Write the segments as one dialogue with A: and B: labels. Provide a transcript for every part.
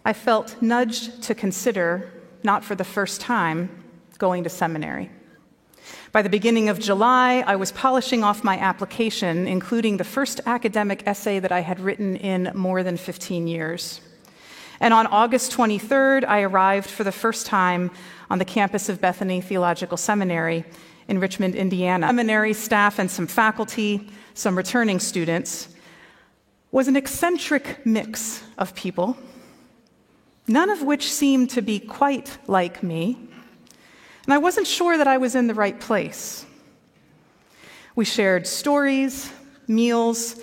A: I felt nudged to consider, not for the first time, going to seminary. By the beginning of July, I was polishing off my application, including the first academic essay that I had written in more than 15 years. And on August 23rd, I arrived for the first time on the campus of Bethany Theological Seminary in Richmond, Indiana. Seminary staff and some faculty, some returning students, was an eccentric mix of people, none of which seemed to be quite like me, and I wasn't sure that I was in the right place. We shared stories, meals,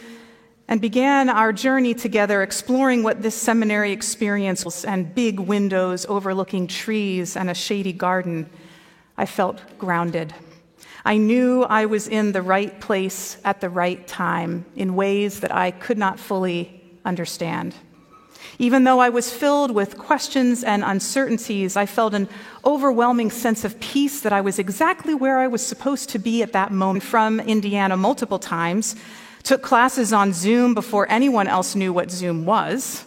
A: and began our journey together exploring what this seminary experience was, and big windows overlooking trees and a shady garden. I felt grounded. I knew I was in the right place at the right time in ways that I could not fully understand. Even though I was filled with questions and uncertainties, I felt an overwhelming sense of peace that I was exactly where I was supposed to be at that moment. From Indiana multiple times, took classes on Zoom before anyone else knew what Zoom was,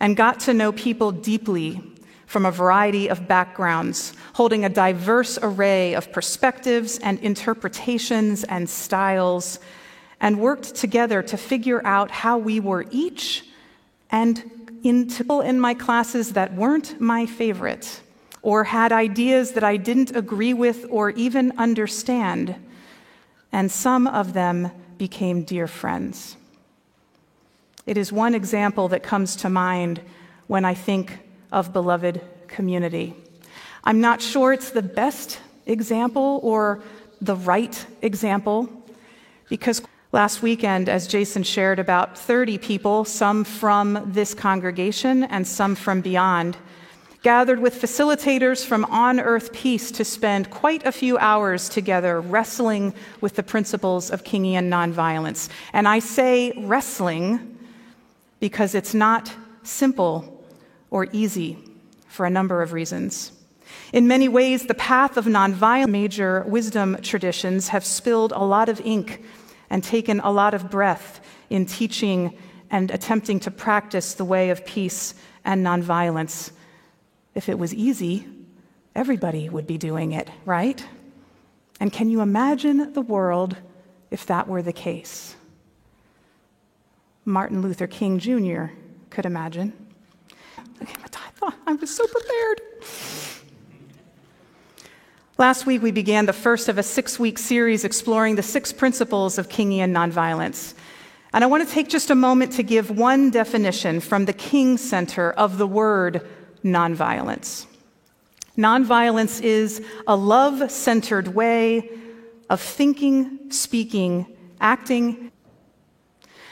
A: and got to know people deeply from a variety of backgrounds, holding a diverse array of perspectives and interpretations and styles, and worked together to figure out how we were each and in my classes that weren't my favorite, or had ideas that I didn't agree with or even understand, and some of them became dear friends. It is one example that comes to mind when I think of beloved community. I'm not sure it's the best example or the right example, because last weekend, as Jason shared, about 30 people, some from this congregation and some from beyond, gathered with facilitators from On Earth Peace to spend quite a few hours together wrestling with the principles of Kingian nonviolence. And I say wrestling because it's not simple or easy for a number of reasons. In many ways, the path of nonviolence, major wisdom traditions have spilled a lot of ink and taken a lot of breath in teaching and attempting to practice the way of peace and nonviolence. If it was easy, everybody would be doing it, right? And can you imagine the world if that were the case? Martin Luther King Jr. could imagine. Okay, I thought I was so prepared. Last week, we began the first of a 6-week series exploring the 6 principles of Kingian nonviolence. And I want to take just a moment to give one definition from the King Center of the word nonviolence. Nonviolence is a love-centered way of thinking, speaking, acting.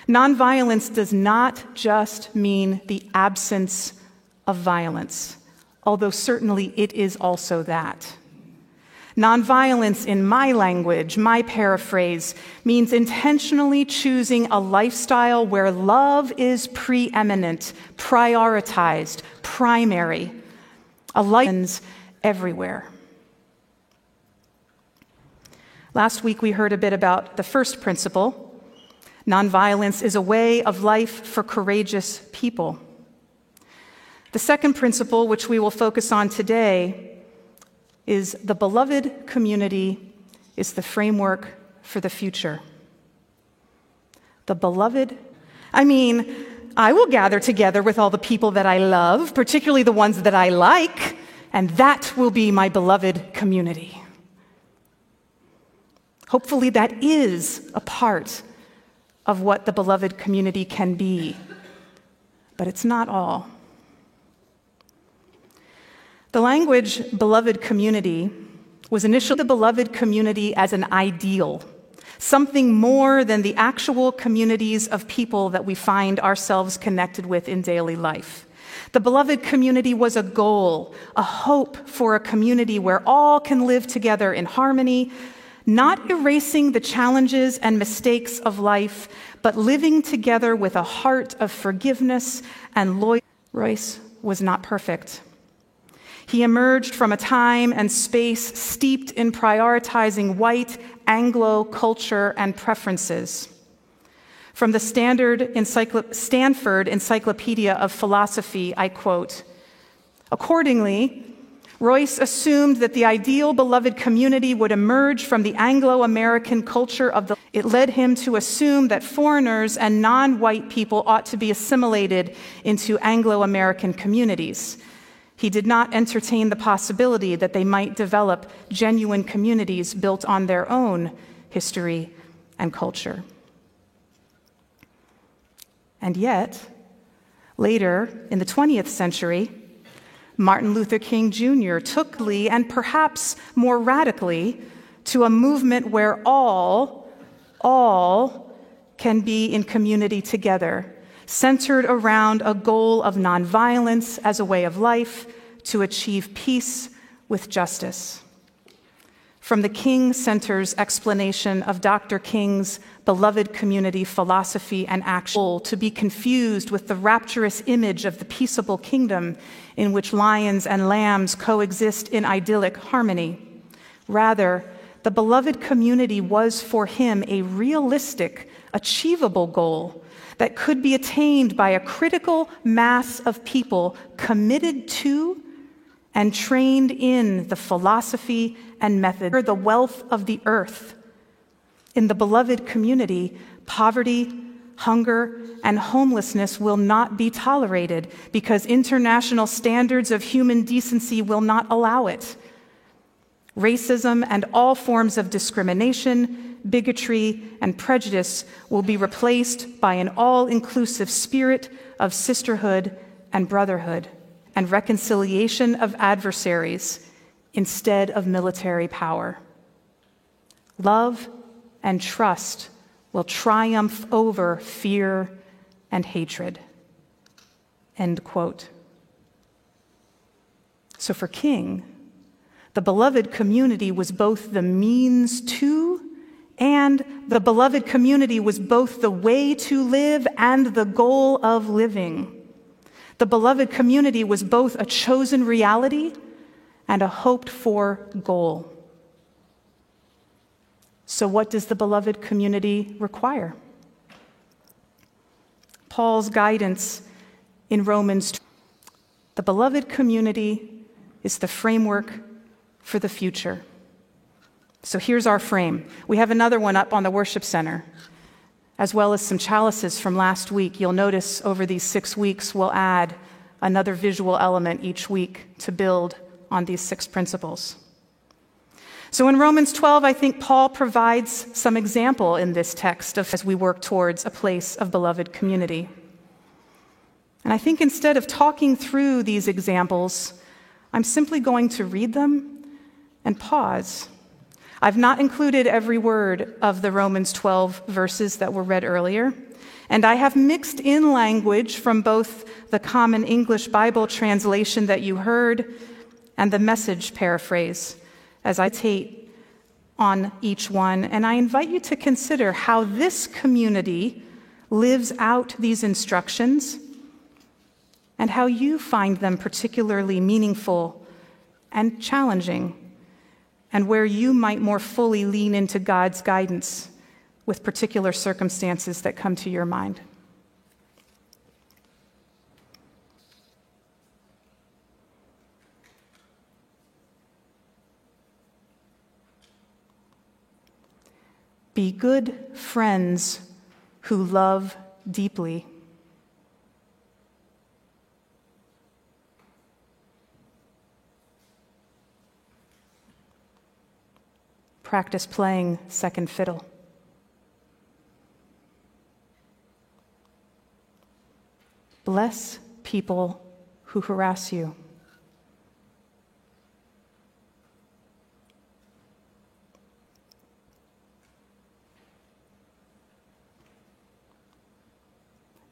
A: Nonviolence does not just mean the absence of violence, although certainly it is also that. Nonviolence, in my language, my paraphrase, means intentionally choosing a lifestyle where love is preeminent, prioritized, primary. A life everywhere. Last week we heard a bit about the first principle. Nonviolence is a way of life for courageous people. The second principle, which we will focus on today, is the beloved community is the framework for the future. The beloved, I will gather together with all the people that I love, particularly the ones that I like, and that will be my beloved community. Hopefully that is a part of what the beloved community can be, but it's not all. The language beloved community was initially the beloved community as an ideal, something more than the actual communities of people that we find ourselves connected with in daily life. The beloved community was a goal, a hope for a community where all can live together in harmony, not erasing the challenges and mistakes of life, but living together with a heart of forgiveness and loyalty. Royce was not perfect. He emerged from a time and space steeped in prioritizing white Anglo culture and preferences. From the Stanford Encyclopedia of Philosophy, I quote, "Accordingly, Royce assumed that the ideal beloved community would emerge from the Anglo-American culture of the... It led him to assume that foreigners and non-white people ought to be assimilated into Anglo-American communities. He did not entertain the possibility that they might develop genuine communities built on their own history and culture." And yet, later in the 20th century, Martin Luther King Jr. took Lee, and perhaps more radically, to a movement where all can be in community together, centered around a goal of nonviolence as a way of life to achieve peace with justice. From the King Center's explanation of Dr. King's beloved community philosophy and action, to be confused with the rapturous image of the peaceable kingdom in which lions and lambs coexist in idyllic harmony. Rather, the beloved community was for him a realistic, achievable goal that could be attained by a critical mass of people committed to and trained in the philosophy and method, the wealth of the earth. In the beloved community, poverty, hunger, and homelessness will not be tolerated because international standards of human decency will not allow it. Racism and all forms of discrimination, bigotry, and prejudice will be replaced by an all-inclusive spirit of sisterhood and brotherhood, and reconciliation of adversaries instead of military power. Love and trust will triumph over fear and hatred." End quote. So for King, the beloved community was both the means to, and the beloved community was both the way to live and the goal of living. The beloved community was both a chosen reality and a hoped-for goal. So what does the beloved community require? Paul's guidance in Romans: the beloved community is the framework for the future. So here's our frame. We have another one up on the worship center, as well as some chalices from last week. You'll notice over these 6 weeks, we'll add another visual element each week to build on these 6 principles. So in Romans 12, I think Paul provides some example in this text as we work towards a place of beloved community. And I think instead of talking through these examples, I'm simply going to read them and pause. I've not included every word of the Romans 12 verses that were read earlier, and I have mixed in language from both the Common English Bible translation that you heard and the Message paraphrase as I take on each one, and I invite you to consider how this community lives out these instructions and how you find them particularly meaningful and challenging, and where you might more fully lean into God's guidance with particular circumstances that come to your mind. Be good friends who love deeply. Practice playing second fiddle. Bless people who harass you.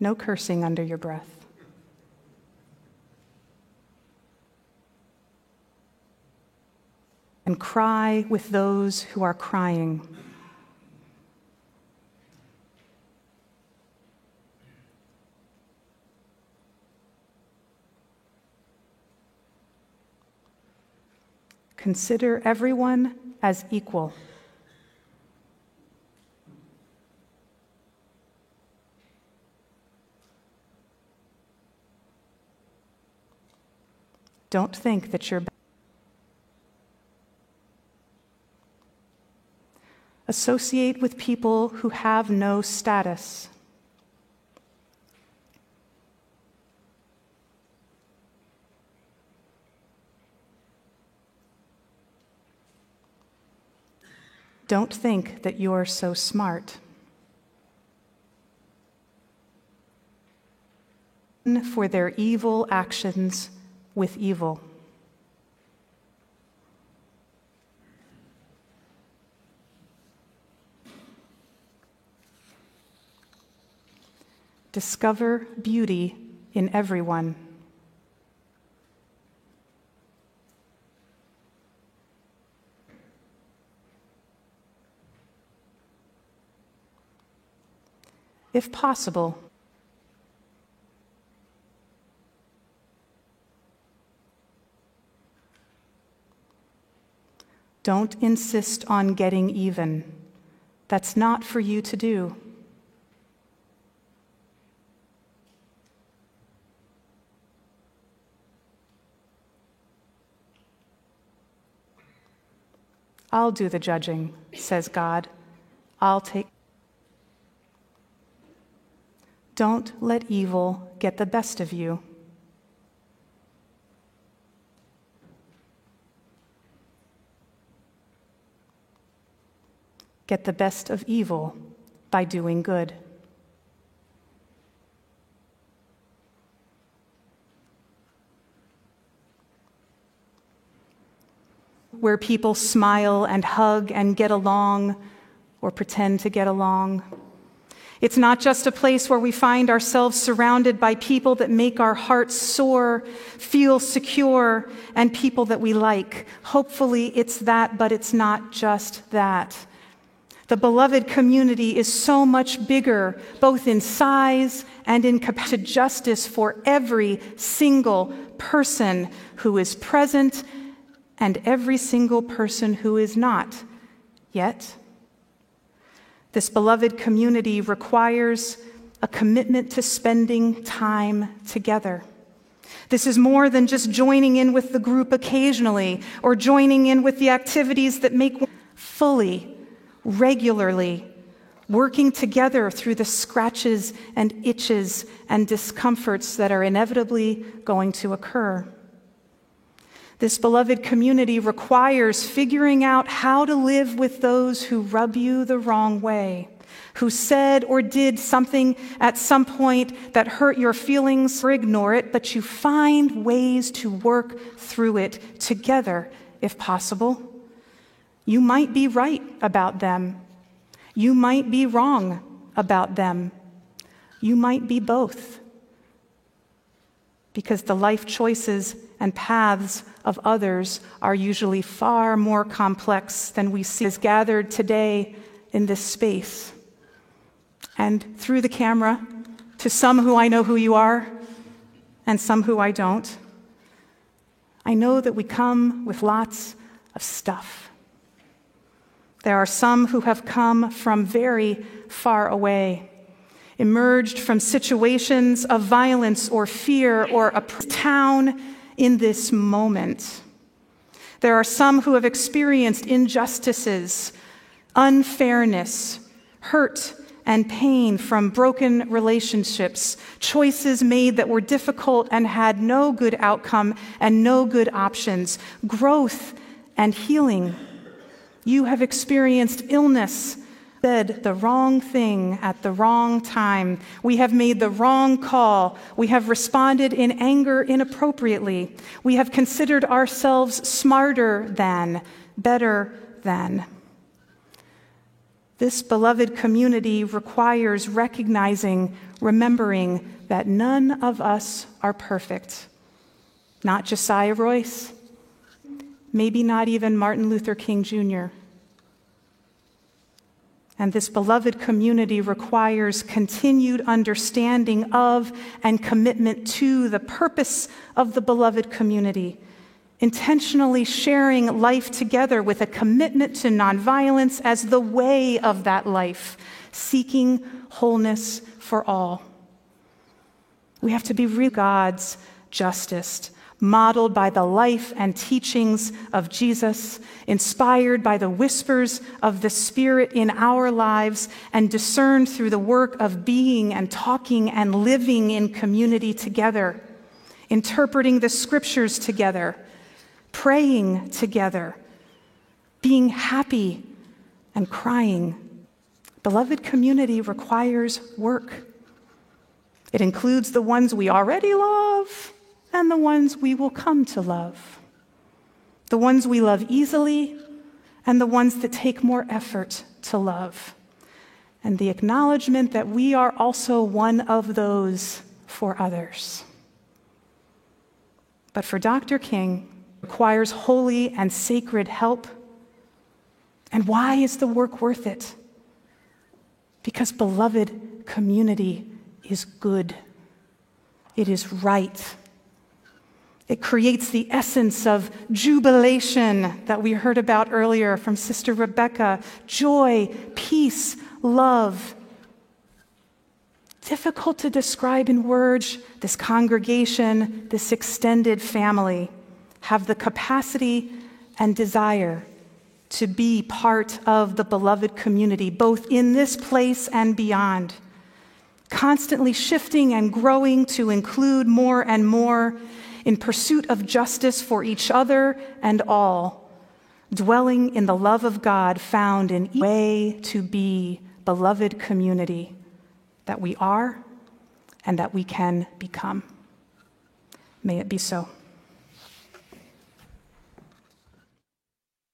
A: No cursing under your breath. And cry with those who are crying. Consider everyone as equal. Don't think that you're associate with people who have no status. Don't think that you're so smart. For their evil actions with evil. Discover beauty in everyone. If possible, don't insist on getting even. That's not for you to do. I'll do the judging, says God. I'll take. Don't let evil get the best of you. Get the best of evil by doing good. Where people smile and hug and get along or pretend to get along. It's not just a place where we find ourselves surrounded by people that make our hearts soar, feel secure, and people that we like. Hopefully it's that, but it's not just that. The beloved community is so much bigger, both in size and in capacity, justice for every single person who is present and every single person who is not. Yet, this beloved community requires a commitment to spending time together. This is more than just joining in with the group occasionally or joining in with the activities that make fully, regularly, working together through the scratches and itches and discomforts that are inevitably going to occur. This beloved community requires figuring out how to live with those who rub you the wrong way, who said or did something at some point that hurt your feelings, or ignore it, but you find ways to work through it together, if possible. You might be right about them. You might be wrong about them. You might be both. Because the life choices and paths of others are usually far more complex than we see as gathered today in this space. And through the camera, to some who I know who you are, and some who I don't, I know that we come with lots of stuff. There are some who have come from very far away, emerged from situations of violence or fear or a town in this moment. There are some who have experienced injustices, unfairness, hurt, and pain from broken relationships, choices made that were difficult and had no good outcome and no good options, growth and healing. You have experienced illness, said the wrong thing at the wrong time. We have made the wrong call. We have responded in anger inappropriately. We have considered ourselves smarter than, better than. This beloved community requires recognizing, remembering that none of us are perfect. Not Josiah Royce, maybe not even Martin Luther King Jr. And this beloved community requires continued understanding of and commitment to the purpose of the beloved community, intentionally sharing life together with a commitment to nonviolence as the way of that life, seeking wholeness for all. We have to be real God's justice, modeled by the life and teachings of Jesus, inspired by the whispers of the Spirit in our lives, and discerned through the work of being and talking and living in community together, interpreting the scriptures together, praying together, being happy and crying. Beloved community requires work. It includes the ones we already love and the ones we will come to love, the ones we love easily and the ones that take more effort to love, and the acknowledgement that we are also one of those for others. But for Dr. King, it requires holy and sacred help. And why is the work worth it? Because, beloved, community is good. It is right. It creates the essence of jubilation that we heard about earlier from Sister Rebecca. Joy, peace, love. Difficult to describe in words, this congregation, this extended family, have the capacity and desire to be part of the beloved community, both in this place and beyond, constantly shifting and growing to include more and more in pursuit of justice for each other and all, dwelling in the love of God found in each way to be beloved community that we are and that we can become. May it be so.